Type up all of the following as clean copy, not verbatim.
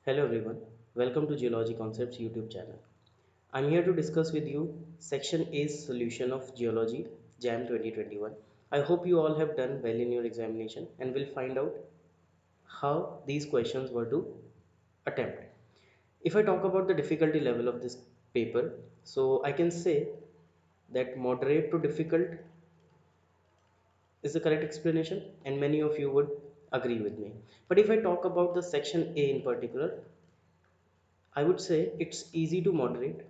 Hello everyone, welcome to Geology Concepts YouTube channel. I'm here to discuss with you Section A's solution of Geology JAM 2021. I hope you all have done well in your examination and will find out how these questions were to attempt. If I talk about the difficulty level of this paper, so I can say that moderate to difficult is the correct explanation and many of you would agree with me. But if I talk about the Section A in particular, I would say it's easy to moderate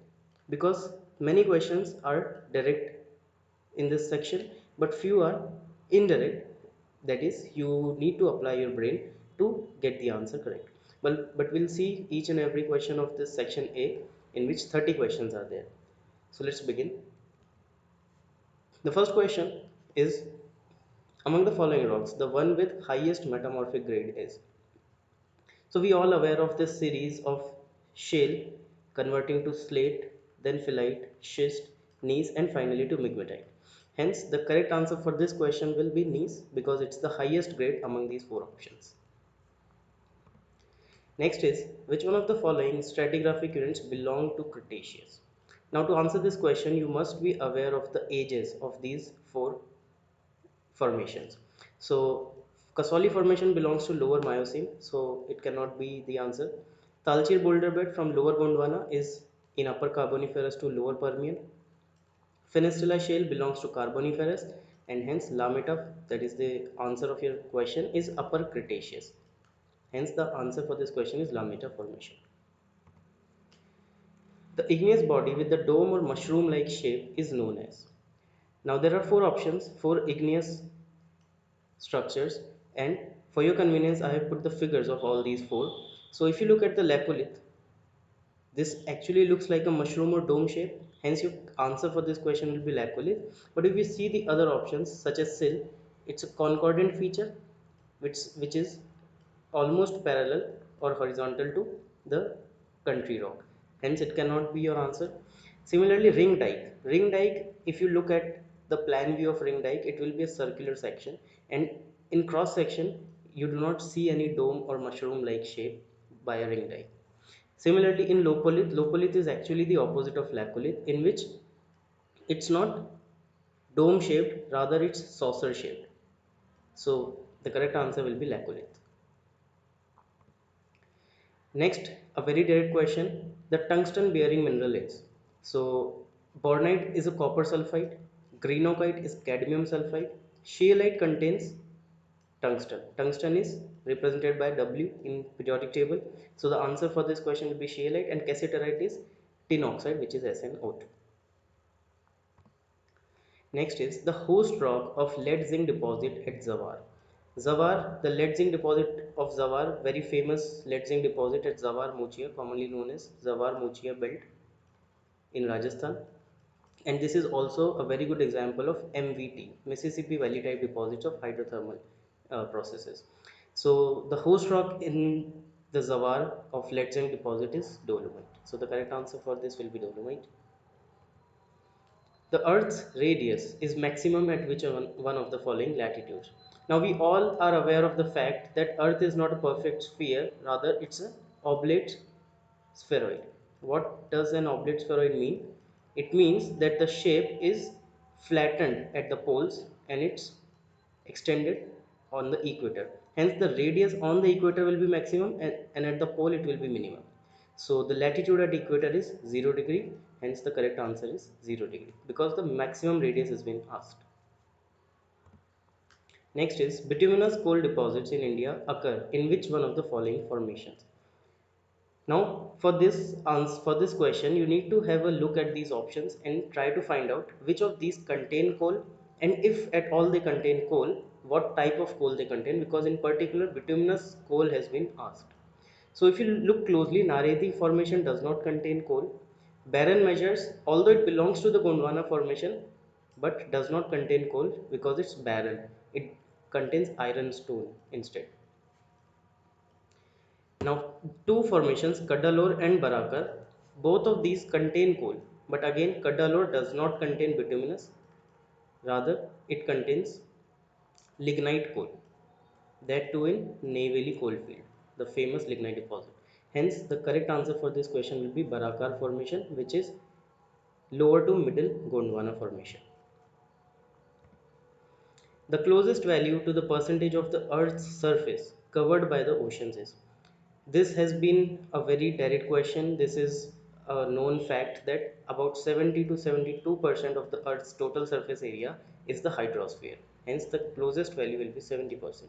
because many questions are direct in this section, but few are indirect. That is, you need to apply your brain to get the answer correct. But we'll see each and every question of this section A, in which 30 questions are there. So let's begin. The first question is, among the following rocks, the one with highest metamorphic grade is. So we all aware of this series of shale converting to slate, then phyllite, schist, gneiss and finally to migmatite. Hence the correct answer for this question will be gneiss because it's the highest grade among these four options. Next is, which one of the following stratigraphic units belong to Cretaceous? Now to answer this question you must be aware of the ages of these four formations. So Kasoli formation belongs to lower Miocene, so it cannot be the answer. Talcher boulder bed from lower Gondwana is in upper Carboniferous to lower Permian. Fenestilla shale belongs to Carboniferous and hence Lameta, that is the answer of your question, is upper Cretaceous. Hence the answer for this question is Lameta formation. The igneous body with the dome or mushroom like shape is known as. Now there are four options, four igneous structures, and for your convenience I have put the figures of all these four. So if you look at the Lacolith, this actually looks like a mushroom or dome shape, hence your answer for this question will be Lacolith. But if you see the other options such as Sill, it's a concordant feature which is almost parallel or horizontal to the country rock, hence it cannot be your answer. Similarly, ring dike, if you look at the plan view of ring dike, it will be a circular section, and in cross section you do not see any dome or mushroom like shape by a ring dike. Similarly, in Lopolith is actually the opposite of Lacolith, in which it's not dome shaped, rather it's saucer shaped. So the correct answer will be Lacolith. Next, a very direct question. The tungsten bearing mineral is. So, bornite is a copper sulfide, greenockite is cadmium sulfide, scheelite contains tungsten. Tungsten is represented by W in periodic table. So, the answer for this question will be scheelite, and cassiterite is tin oxide, which is SnO2. Next is the host rock of lead zinc deposit at Zawar. Zawar, the lead zinc deposit of Zawar, very famous lead zinc deposit at Zawar Muchia, commonly known as Zawar Muchia Belt in Rajasthan. And this is also a very good example of MVT, Mississippi Valley type deposits of hydrothermal processes. So the host rock in the Zawar of lead zinc deposit is dolomite. So the correct answer for this will be dolomite. The Earth's radius is maximum at which one of the following latitudes? Now we all are aware of the fact that Earth is not a perfect sphere, rather it's an oblate spheroid. What does an oblate spheroid mean? It means that the shape is flattened at the poles and it's extended on the equator. Hence the radius on the equator will be maximum, and at the pole it will be minimum. So the latitude at equator is 0 degree, hence the correct answer is 0 degree because the maximum radius has been asked. Next is, bituminous coal deposits in India occur in which one of the following formations? Now for this question you need to have a look at these options and try to find out which of these contain coal, and if at all they contain coal, what type of coal they contain, because in particular bituminous coal has been asked. So if you look closely, Naredi formation does not contain coal. Barren measures, although it belongs to the Gondwana formation, but does not contain coal because it's barren. It contains ironstone instead. Now, two formations, Cuddalore and Barakar, both of these contain coal, but again, Cuddalore does not contain bituminous, rather, it contains lignite coal, that too in Neyveli coalfield, the famous lignite deposit. Hence the correct answer for this question will be Barakar formation, which is lower to middle Gondwana formation. The closest value to the percentage of the Earth's surface covered by the oceans is. This has been a very direct question. This is a known fact that about 70 to 72% of the Earth's total surface area is the hydrosphere. Hence, the closest value will be 70%.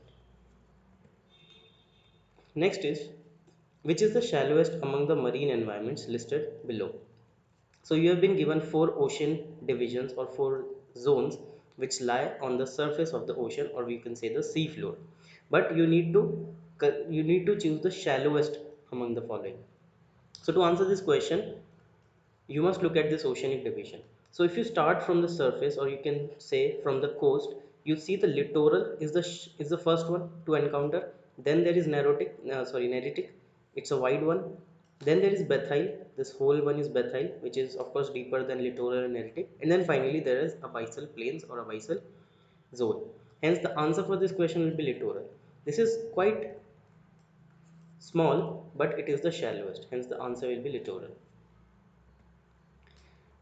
Next is, which is the shallowest among the marine environments listed below? So you have been given four ocean divisions or four zones which lie on the surface of the ocean, or we can say the sea floor. But you need to choose the shallowest among the following. So to answer this question, you must look at this oceanic division. So if you start from the surface, or you can say from the coast, you see the littoral is the first one to encounter. Then there is Neritic. It's a wide one. Then there is Bethyl. This whole one is Bethyl, which is of course deeper than littoral and Neritic. And then finally there is abyssal plains or abyssal zone. Hence the answer for this question will be littoral. This is quite small, but it is the shallowest. Hence the answer will be littoral.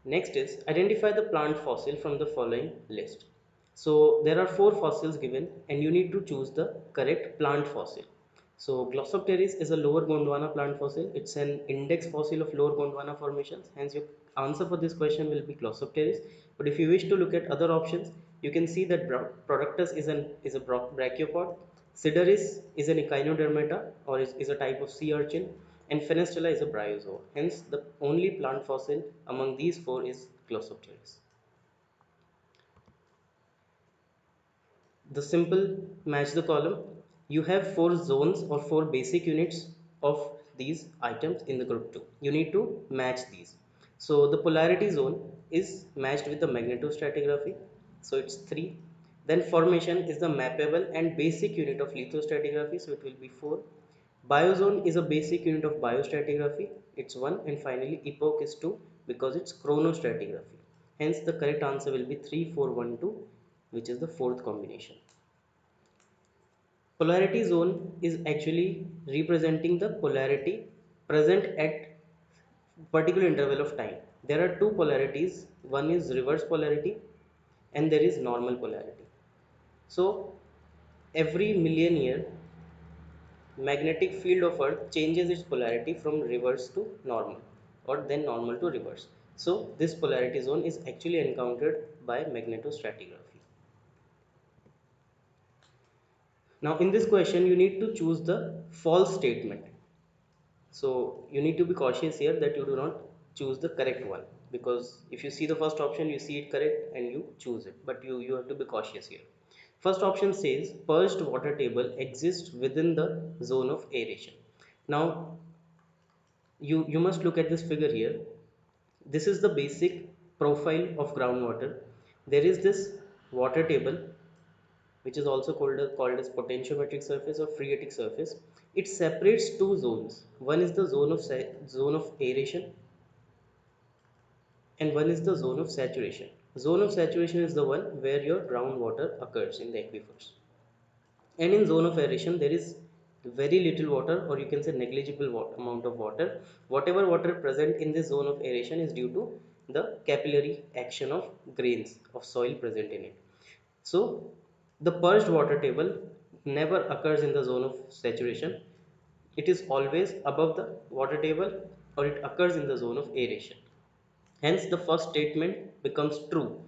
Next is identify the plant fossil from the following list. So there are four fossils given and you need to choose the correct plant fossil. So Glossopteris is a lower Gondwana plant fossil. It's an index fossil of lower Gondwana formations. Hence your answer for this question will be Glossopteris. But if you wish to look at other options, you can see that Productus is a brachiopod. Sideris is an echinodermata, or is a type of sea urchin, and Fenestella is a bryozoa. Hence, the only plant fossil among these four is Glossopteris. The simple match the column. You have four zones or four basic units of these items in the group 2. You need to match these. So the polarity zone is matched with the magnetostratigraphy. So it's 3. Then formation is the mappable and basic unit of lithostratigraphy. So it will be 4. Biozone is a basic unit of biostratigraphy. It's 1. And finally epoch is 2 because it's chronostratigraphy. Hence the correct answer will be 3, 4, 1, 2, which is the fourth combination. Polarity zone is actually representing the polarity present at particular interval of time. There are two polarities. One is reverse polarity and there is normal polarity. So every million year, magnetic field of Earth changes its polarity from reverse to normal, or then normal to reverse. So this polarity zone is actually encountered by magnetostratigraphy. Now in this question you need to choose the false statement. So you need to be cautious here that you do not choose the correct one, because if you see the first option you see it correct and you choose it, but you have to be cautious here. First option says purged water table exists within the zone of aeration. Now you must look at this figure here. This is the basic profile of groundwater. There is this water table which is also called as potentiometric surface or phreatic surface. It separates two zones. One is the zone of aeration and one is the zone of saturation. Zone of saturation is the one where your groundwater occurs in the aquifers. And in zone of aeration there is very little water, or you can say negligible amount of water. Whatever water present in this zone of aeration is due to the capillary action of grains of soil present in it. So the purged water table never occurs in the zone of saturation. It is always above the water table, or it occurs in the zone of aeration. Hence the first statement becomes true.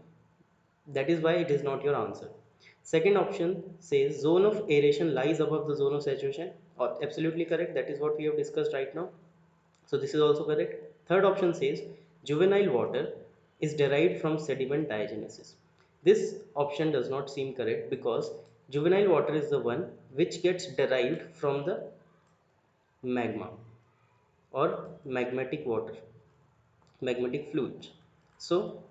That is why it is not your answer. Second option says zone of aeration lies above the zone of saturation, or absolutely correct. That is what we have discussed right now. So this is also correct. Third option says juvenile water is derived from sediment diagenesis. This option does not seem correct, because juvenile water is the one which gets derived from the magma or magmatic water, magmatic fluids. So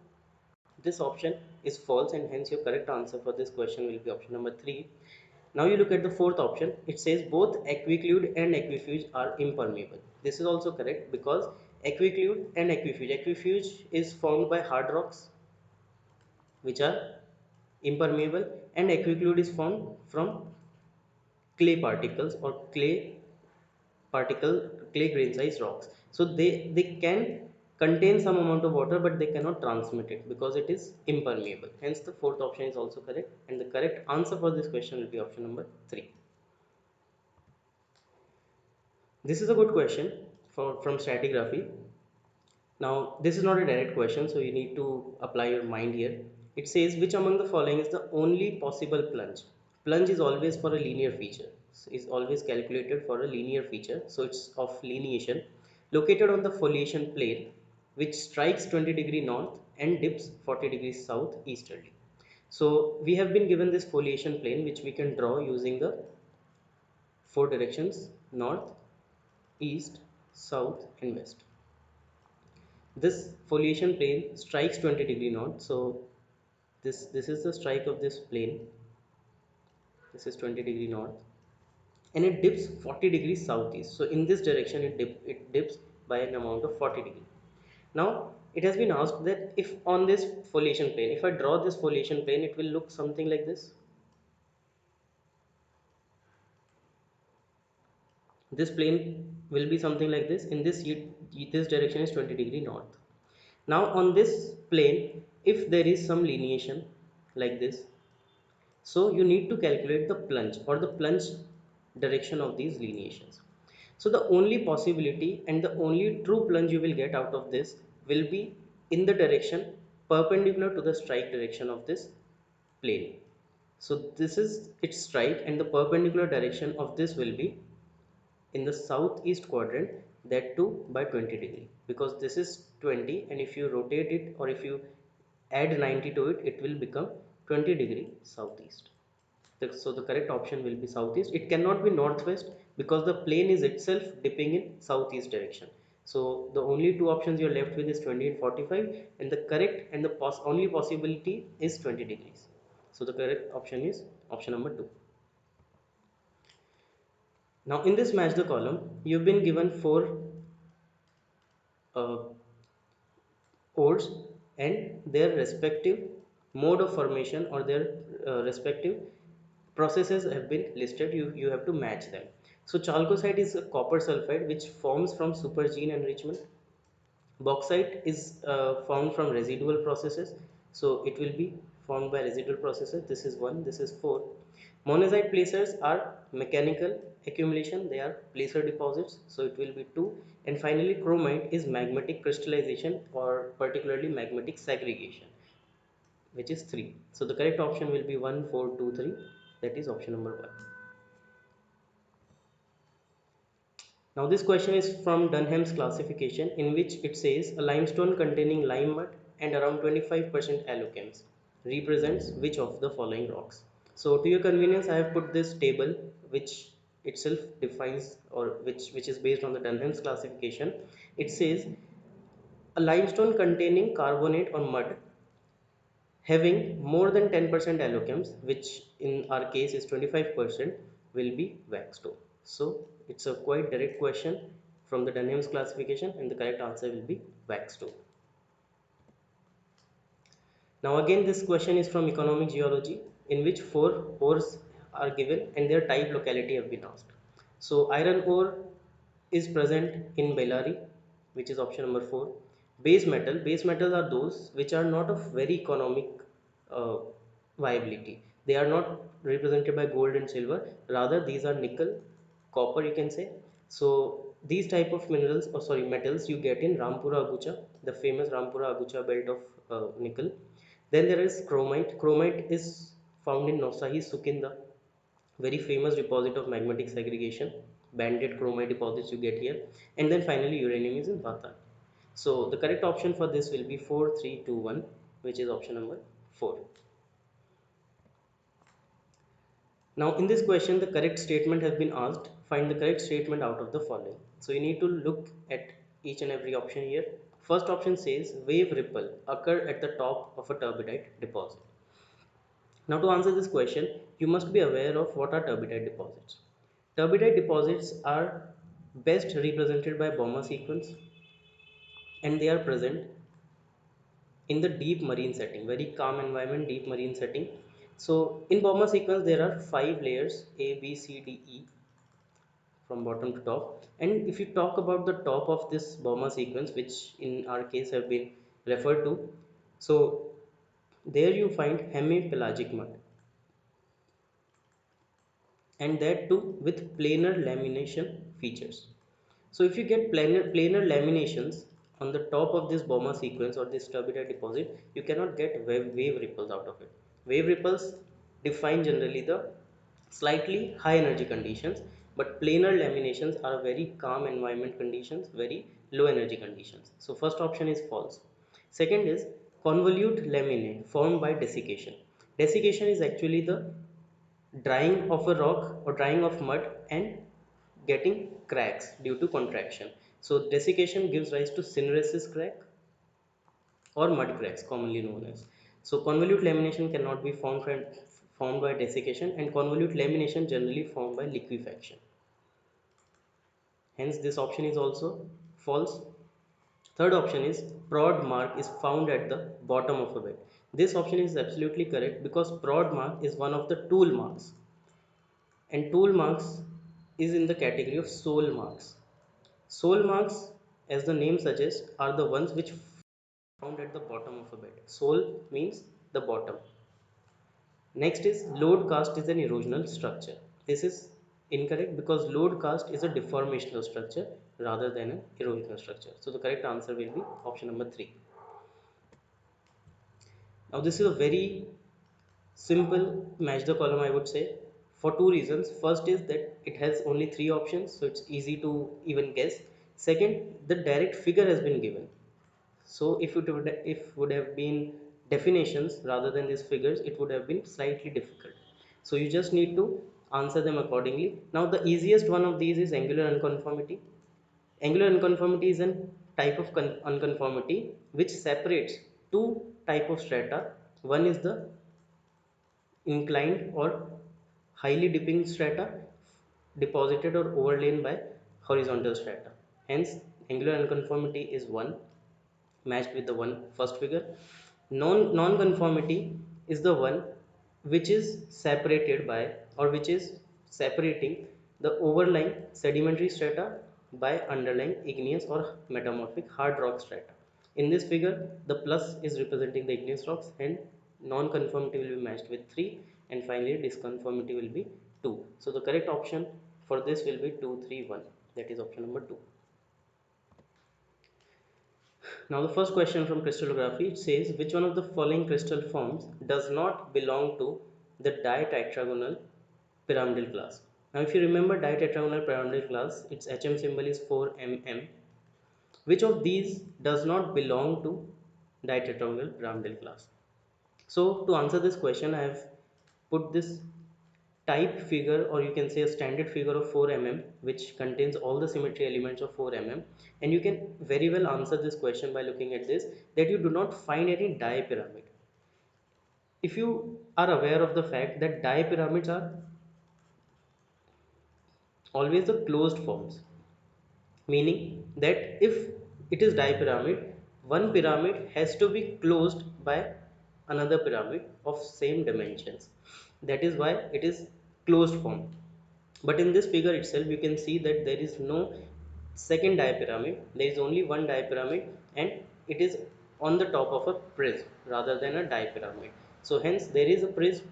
this option is false, and hence your correct answer for this question will be option number 3. Now you look at the fourth option. It says both aquiclude and aquefuge are impermeable. This is also correct, because aquiclude and aquefuge is formed by hard rocks which are impermeable, and aquiclude is formed from clay particles or clay particle clay grain size rocks. So they can contain some amount of water, but they cannot transmit it because it is impermeable. Hence the fourth option is also correct, and the correct answer for this question will be option number 3. This is a good question from stratigraphy. Now, this is not a direct question, so you need to apply your mind here. It says, which among the following is the only possible plunge? Plunge is always for a linear feature, is always calculated for a linear feature, so it's of lineation, located on the foliation plane, which strikes 20° north and dips 40° south easterly. So we have been given this foliation plane, which we can draw using the four directions: north, east, south, and west. This foliation plane strikes 20° north, so this is the strike of this plane. This is 20° north, and it dips 40° southeast. So in this direction, it dips by an amount of 40°. Now it has been asked that if on this foliation plane, if I draw this foliation plane, it will look something like this. This plane will be something like this. In this direction is 20° north. Now on this plane, if there is some lineation like this, so you need to calculate the plunge or the plunge direction of these lineations. So the only possibility and the only true plunge you will get out of this will be in the direction perpendicular to the strike direction of this plane. So this is its strike, and the perpendicular direction of this will be in the southeast quadrant, that too by 20°, because this is 20, and if you rotate it or if you add 90 to it, it will become 20° southeast. So the correct option will be southeast. It cannot be northwest because the plane is itself dipping in southeast direction. So the only two options you're left with is 20 and 45, and the correct and the only possibility is 20°. So the correct option is option number 2. Now in this match the column, you've been given four uh, ores and their respective mode of formation or their respective processes have been listed. You have to match them. So chalcocite is a copper sulfide which forms from supergene enrichment. Bauxite is formed from residual processes, so it will be formed by residual processes. This is 1, this is 4. Monazite placers are mechanical accumulation, they are placer deposits, so it will be 2. And finally chromite is magmatic crystallization or particularly magmatic segregation, which is 3. So the correct option will be 1, 4, 2, 3, that is option number 1. Now this question is from Dunham's classification, in which it says a limestone containing lime mud and around 25% allochems represents which of the following rocks. So to your convenience, I have put this table which itself defines, or which is based on the Dunham's classification. It says a limestone containing carbonate or mud having more than 10% allochems, which in our case is 25%, will be waxstone. So it's a quite direct question from the Dunham's classification, and the correct answer will be waxstone. Now again this question is from economic geology, in which four ores are given and their type locality have been asked. So iron ore is present in Bellary, which is option number 4. Base metals are those which are not of very economic uh, viability. They are not represented by gold and silver, rather these are nickel, copper you can say. So these type of minerals, or sorry, metals you get in Rampura Agucha, the famous Rampura Agucha belt of nickel. Then there is chromite. Chromite is found in Nosahi Sukinda, very famous deposit of magmatic segregation. Banded chromite deposits you get here. And then finally uranium is in Batan. So the correct option for this will be 4, 3, 2, 1, which is option number 4. Now in this question the correct statement has been asked. Find the correct statement out of the following. So you need to look at each and every option here. First option says wave ripple occur at the top of a turbidite deposit. Now to answer this question, you must be aware of what are turbidite deposits. Turbidite deposits are best represented by Bommer sequence, and they are present in the deep marine setting, very calm environment, deep marine setting. So in Bommer sequence there are 5 layers A, B, C, D, E. from bottom to top. And if you talk about the top of this Bauma sequence, which in our case have been referred to, so there you find hemipelagic mud, and that too with planar lamination features. So if you get planar laminations on the top of this Bauma sequence or this turbidite deposit, you cannot get wave ripples out of it. Wave ripples define generally the slightly high energy conditions, but planar laminations are very calm environment conditions, very low energy conditions. So first option is false. Second is convolute laminae formed by desiccation. Desiccation is actually the drying of a rock or drying of mud and getting cracks due to contraction. So desiccation gives rise to syneresis crack or mud cracks, commonly known as. So convolute lamination cannot be formed by desiccation, and convolute lamination generally formed by liquefaction. Hence this option is also false. Third option is prod mark is found at the bottom of a bed. This option is absolutely correct because prod mark is one of the tool marks, and tool marks is in the category of sole marks. Sole marks, as the name suggests, are the ones which found at the bottom of a bed. Sole means the bottom. Next is load cast is an erosional structure. This is incorrect because load cast is a deformational structure rather than an erosional structure. So the correct answer will be option number 3. Now this is a very simple match the column, I would say, for two reasons. First is that it has only three options, so it's easy to even guess. Second, the direct figure has been given. So if would have been definitions rather than these figures, it would have been slightly difficult. So you just need to answer them accordingly. Now the easiest one of these is angular unconformity. Angular unconformity is a type of unconformity which separates two type of strata. One is the inclined or highly dipping strata deposited or overlain by horizontal strata. Hence angular unconformity is 1, matched with the one first figure. Non-conformity is the one which is separated by, or which is separating the overlying sedimentary strata by underlying igneous or metamorphic hard rock strata. In this figure, the plus is representing the igneous rocks, and non-conformity will be matched with 3, and finally disconformity will be 2. So the correct option for this will be 2, 3, 1. That is option number 2. Now the first question from crystallography, it says which one of the following crystal forms does not belong to the ditetragonal pyramidal class. Now if you remember ditetragonal pyramidal class, its HM symbol is 4mm. Which of these does not belong to ditetragonal pyramidal class? So to answer this question, I have put this type figure, or you can say a standard figure of 4mm, which contains all the symmetry elements of 4mm, and you can very well answer this question by looking at this, that you do not find any dipyramid. If you are aware of the fact that dipyramids are always the closed forms, meaning that if it is dipyramid, one pyramid has to be closed by another pyramid of same dimensions. That is why it is closed form. But in this figure itself, you can see that there is no second dipyramid, there is only one dipyramid, and it is on the top of a prism rather than a dipyramid. So hence there is a prism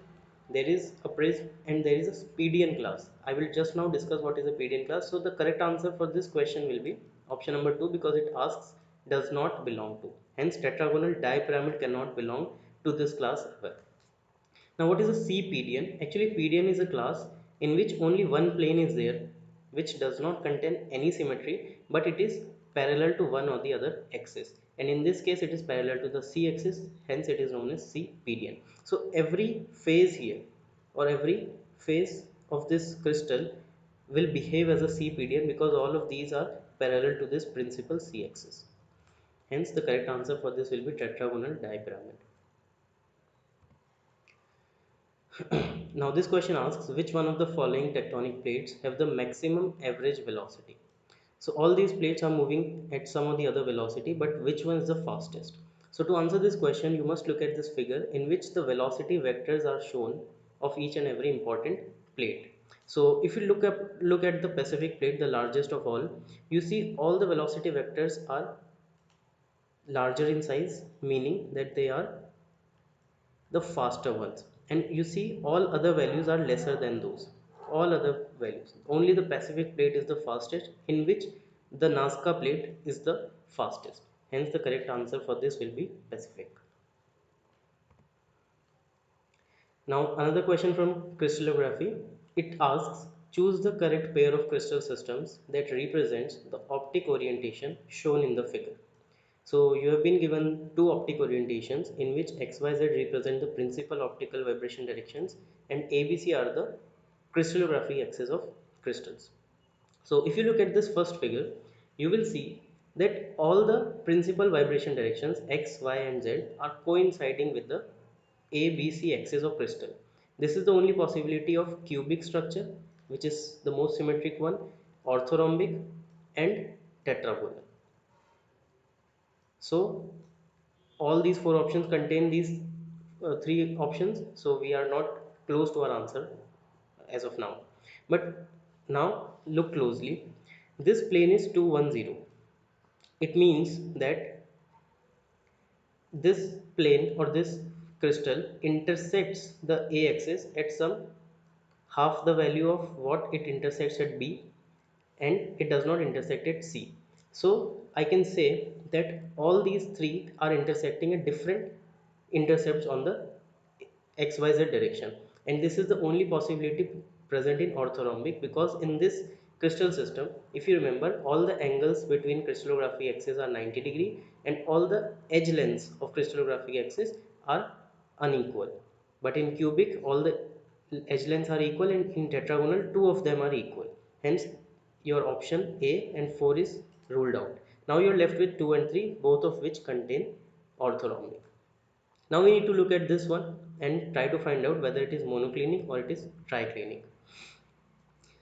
and there is a Pedian class. I will just now discuss what is a Pedian class. So the correct answer for this question will be option number 2, because it asks does not belong to. Hence tetragonal dipyramid cannot belong to this class ever. Now what is a C-Pedian? Actually Pedian is a class in which only one plane is there, which does not contain any symmetry, but it is parallel to one or the other axis, and in this case it is parallel to the C axis, hence it is known as C-Pedian. So every phase here, or every phase of this crystal, will behave as a C-Pedian because all of these are parallel to this principal C axis. Hence the correct answer for this will be tetragonal dipyramid. Now this question asks which one of the following tectonic plates have the maximum average velocity. So all these plates are moving at some or the other velocity, but which one is the fastest? So to answer this question, you must look at this figure in which the velocity vectors are shown of each and every important plate. So if you look at the Pacific plate, the largest of all, you see all the velocity vectors are larger in size, meaning that they are the faster ones, and you see all other values are lesser than those, all other values. Only the Pacific plate is the fastest, in which the Nazca plate is the fastest. Hence the correct answer for this will be Pacific. Now another question from crystallography. It asks, choose the correct pair of crystal systems that represents the optic orientation shown in the figure. So you have been given two optic orientations in which XYZ represent the principal optical vibration directions and ABC are the crystallography axis of crystals. So if you look at this first figure, you will see that all the principal vibration directions X, Y and Z are coinciding with the ABC axis of crystal. This is the only possibility of cubic structure, which is the most symmetric one, orthorhombic and tetragonal. So all these four options contain these three options, so we are not close to our answer as of now. But now look closely. This plane is 210. It means that this plane or this crystal intersects the A axis at some half the value of what it intersects at B, and it does not intersect at C. So I can say that all these three are intersecting at different intercepts on the XYZ direction, and this is the only possibility present in orthorhombic, because in this crystal system, if you remember, all the angles between crystallography axis are 90 degree and all the edge lengths of crystallography axis are unequal. But in cubic all the edge lengths are equal, and in tetragonal two of them are equal. Hence your option A and 4 is ruled out. Now you are left with 2 and 3, both of which contain orthorhombic. Now we need to look at this one and try to find out whether it is monoclinic or it is triclinic.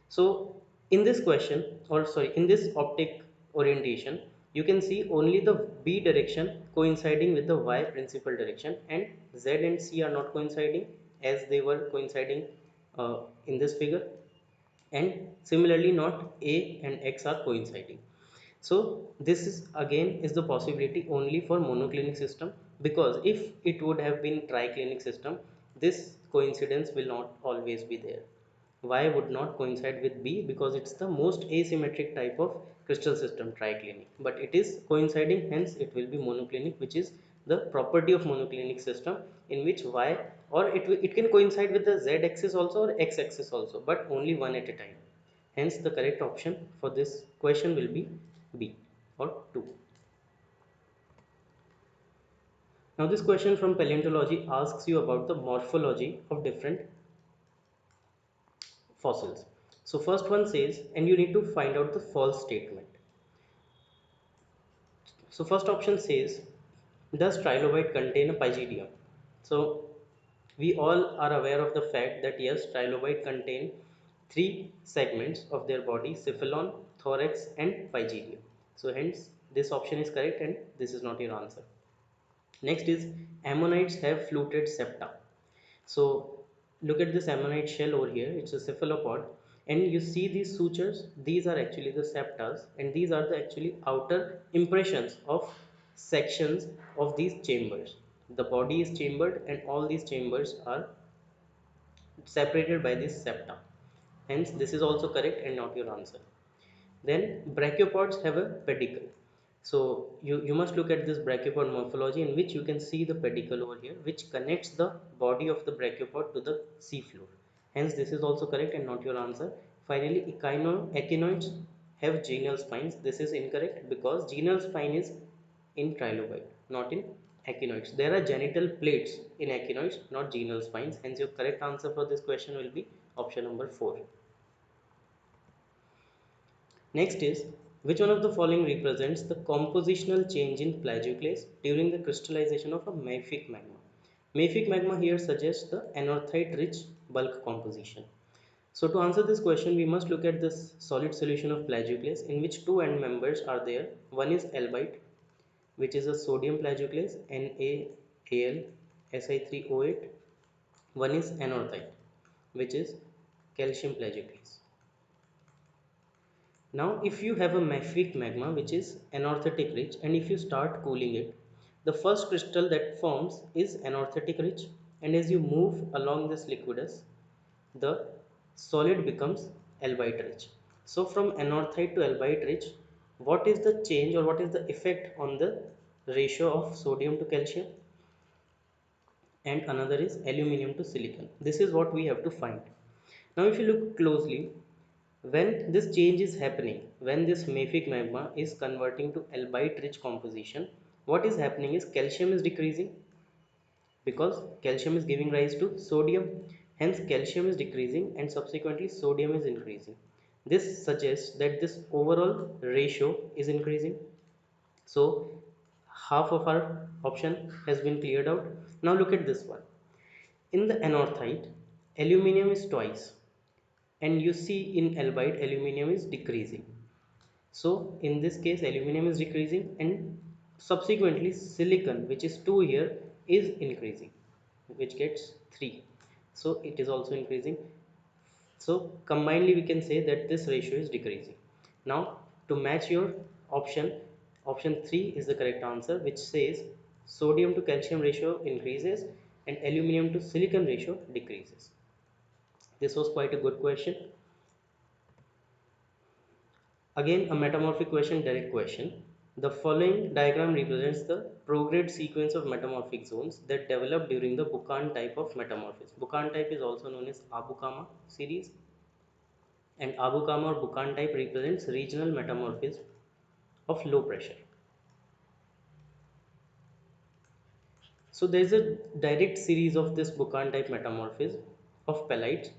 So in this question, or sorry, in this optic orientation, you can see only the B direction coinciding with the Y principal direction, and Z and C are not coinciding as they were coinciding in this figure, and similarly not A and X are coinciding. So this is again is the possibility only for monoclinic system, because if it would have been triclinic system, this coincidence will not always be there. Y would not coincide with B because it's the most asymmetric type of crystal system, triclinic, but it is coinciding, hence it will be monoclinic, which is the property of monoclinic system, in which Y, or it can coincide with the Z axis also or X axis also, but only one at a time. Hence the correct option for this question will be B or 2. Now this question from paleontology asks you about the morphology of different fossils. So first one says, and you need to find out the false statement. So first option says, does trilobite contain a pygidium? So we all are aware of the fact that yes, trilobite contain three segments of their body: cephalon, thorax and pygidium. So hence this option is correct and this is not your answer. Next is, ammonites have fluted septa. So look at this ammonite shell over here, it's a cephalopod, and you see these sutures, these are actually the septas, and these are the actually outer impressions of sections of these chambers. The body is chambered and all these chambers are separated by this septa. Hence this is also correct and not your answer. Then brachiopods have a pedicle. So you must look at this brachiopod morphology, in which you can see the pedicle over here, which connects the body of the brachiopod to the seafloor. Hence this is also correct and not your answer. Finally, echinoids have genial spines. This is incorrect because genial spine is in trilobite, not in echinoids. There are genital plates in echinoids, not genial spines. Hence your correct answer for this question will be option number 4. Next is, which one of the following represents the compositional change in plagioclase during the crystallization of a mafic magma? Mafic magma here suggests the anorthite rich bulk composition. So to answer this question, we must look at this solid solution of plagioclase, in which two end members are there. One is albite, which is a sodium plagioclase, NaAl Si3O8. One is anorthite, which is calcium plagioclase. Now if you have a mafic magma which is anorthotic rich, and if you start cooling it, the first crystal that forms is anorthotic rich, and as you move along this liquidus, the solid becomes albite rich. So from anorthite to albite rich, what is the change or what is the effect on the ratio of sodium to calcium? And another is aluminum to silicon. This is what we have to find. Now if you look closely, when this change is happening, when this mafic magma is converting to albite rich composition, what is happening is calcium is decreasing, because calcium is giving rise to sodium. Hence calcium is decreasing and subsequently sodium is increasing. This suggests that this overall ratio is increasing. So half of our option has been cleared out. Now look at this one. In the anorthite, aluminum is twice, and you see in albite aluminum is decreasing. So in this case aluminum is decreasing, and subsequently silicon, which is 2 here, is increasing, which gets 3. So it is also increasing. So combinedly we can say that this ratio is decreasing. Now to match your option, option 3 is the correct answer, which says sodium to calcium ratio increases and aluminum to silicon ratio decreases. This was quite a good question. Again, a metamorphic question, direct question. The following diagram represents the prograde sequence of metamorphic zones that develop during the Buchan type of metamorphism. Buchan type is also known as Abukama series, and Abukama or Buchan type represents regional metamorphism of low pressure. So there is a direct series of this Buchan type metamorphism of pelites.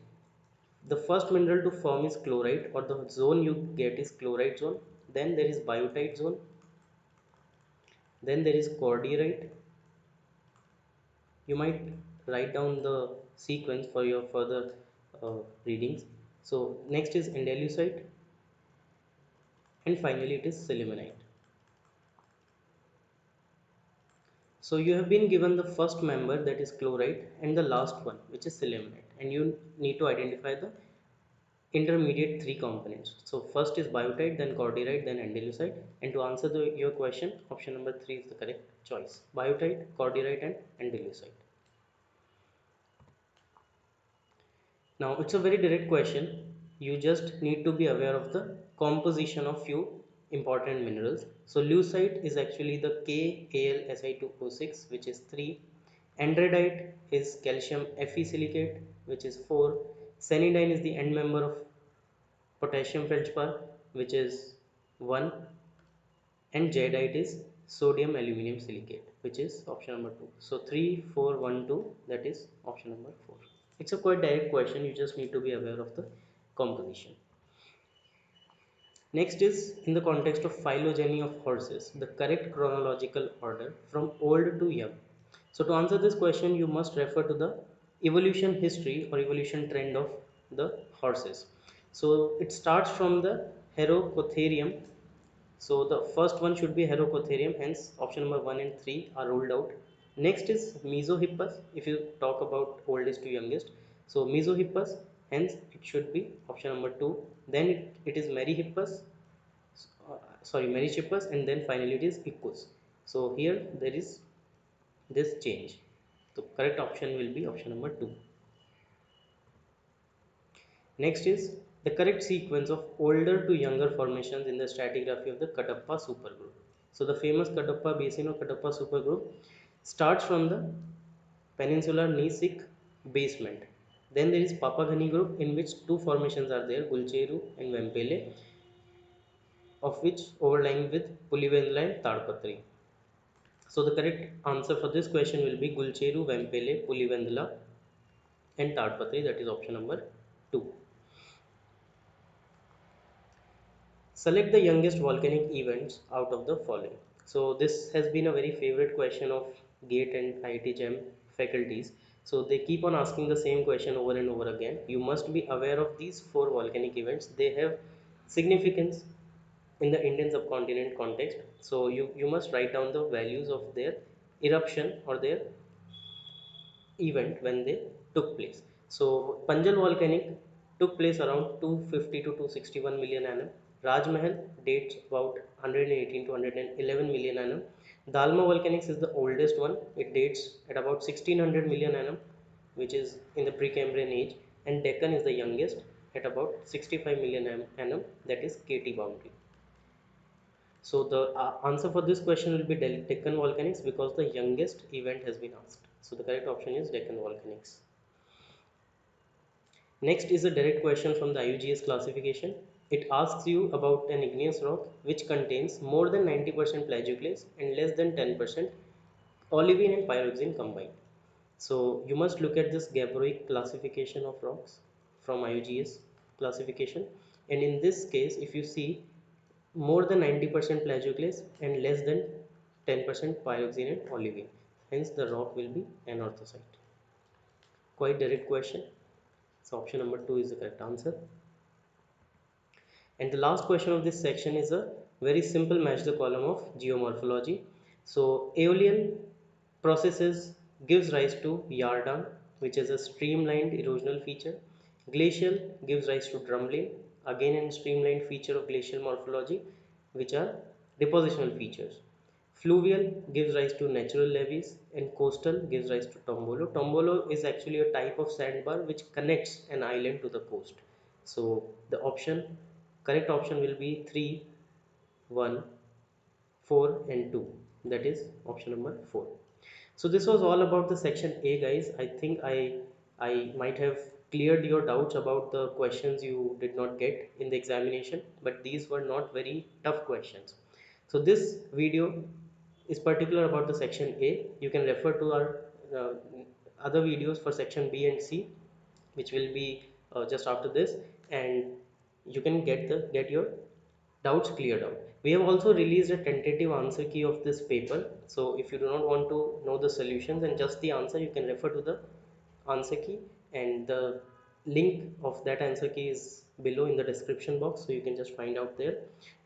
The first mineral to form is chlorite, or the zone you get is chlorite zone. Then there is biotite zone. Then there is cordierite. You might write down the sequence for your further readings. So next is andalusite, and finally it is sillimanite. So you have been given the first member, that is chlorite, and the last one, which is sillimanite, and you need to identify the intermediate 3 components. So first is biotite, then cordierite, then andalusite, and to answer your question, option number 3 is the correct choice: biotite, cordierite, and andalusite. Now it's a very direct question. You just need to be aware of the composition of few important minerals. So leucite is actually the KAlSi2O6, which is 3. Andradite is calcium Fe silicate, which is 4. Cyanidine is the end member of potassium feldspar, which is 1. And jadeite is sodium aluminum silicate, which is option number 2. So 3, 4, 1, 2, that is option number 4. It's a quite direct question, you just need to be aware of the composition. Next is, in the context of phylogeny of horses, the correct chronological order from old to young. So to answer this question, you must refer to the evolution history or evolution trend of the horses. So it starts from the Herocotherium. So the first one should be Herocotherium, hence option number 1 and 3 are ruled out. Next is Mesohippus, if you talk about oldest to youngest. So Mesohippus, hence it should be option number 2. Then it is Meryhippus, Merychippus, and then finally it is Ichthys. So here there is this change. The correct option will be option number 2. Next is the correct sequence of older to younger formations in the stratigraphy of the Kadapa supergroup. So the famous Kadapa basin or Kadapa supergroup starts from the peninsular gneissic basement. Then there is Papagani group, in which two formations are there, Gulcheru and Vempele, of which overlying with Pulivendula and Tadpatri. So the correct answer for this question will be Gulcheru, Vempele, Pulivendula and Tadpatri, that is option number 2. Select the youngest volcanic events out of the following. So this has been a very favorite question of GATE and IIT GEM faculties. So they keep on asking the same question over and over again. You must be aware of these 4 volcanic events. They have significance in the Indian subcontinent context. So you must write down the values of their eruption or their event when they took place. So Panjal volcanic took place around 250 to 261 million annum. Raj Mahal dates about 118 to 111 million annum. Dalma Volcanics is the oldest one. It dates at about 1600 million annum, which is in the Precambrian age, and Deccan is the youngest at about 65 million annum, that is KT boundary. So the answer for this question will be Deccan Volcanics because the youngest event has been asked. So the correct option is Deccan Volcanics. Next is a direct question from the IUGS classification. It asks you about an igneous rock which contains more than 90% plagioclase and less than 10% olivine and pyroxene combined. So you must look at this gabbroic classification of rocks from IUGS classification, and in this case if you see more than 90% plagioclase and less than 10% pyroxene and olivine, hence the rock will be anorthosite. Quite direct question, so option number 2 is the correct answer. And the last question of this section is a very simple match the column of geomorphology. So aeolian processes gives rise to yardan, which is a streamlined erosional feature. Glacial gives rise to drumlin, again a streamlined feature of glacial morphology, which are depositional features. Fluvial gives rise to natural levees, and coastal gives rise to tombolo. Tombolo is actually a type of sandbar which connects an island to the coast. So the correct option will be 3, 1, 4 and 2, that is option number 4. So this was all about the section A, guys. I think I might have cleared your doubts about the questions you did not get in the examination, but these were not very tough questions. So this video is particular about the section A. You can refer to our uh, other videos for section B and C, which will be just after this, and you can get your doubts cleared out. We have also released a tentative answer key of this paper, so if you do not want to know the solutions and just the answer, you can refer to the answer key, and the link of that answer key is below in the description box, so you can just find out there.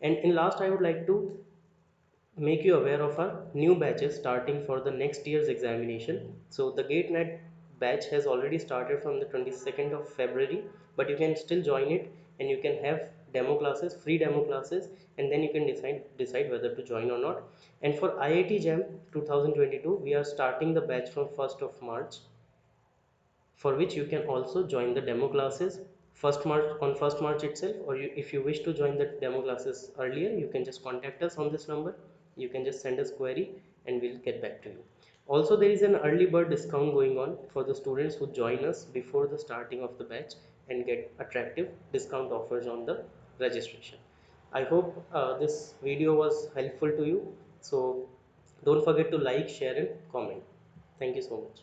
And in last, I would like to make you aware of our new batches starting for the next year's examination. So the GATE-NET batch has already started from the 22nd of February, but you can still join it and you can have demo classes, free demo classes, and then you can decide whether to join or not. And for IIT JAM 2022, we are starting the batch from 1st of March, for which you can also join the demo classes first March on 1st March itself, or if you wish to join the demo classes earlier, you can just contact us on this number. You can just send us query and we'll get back to you. Also, there is an early bird discount going on for the students who join us before the starting of the batch and get attractive discount offers on the registration. I hope this video was helpful to you. So don't forget to like, share and comment. Thank you so much.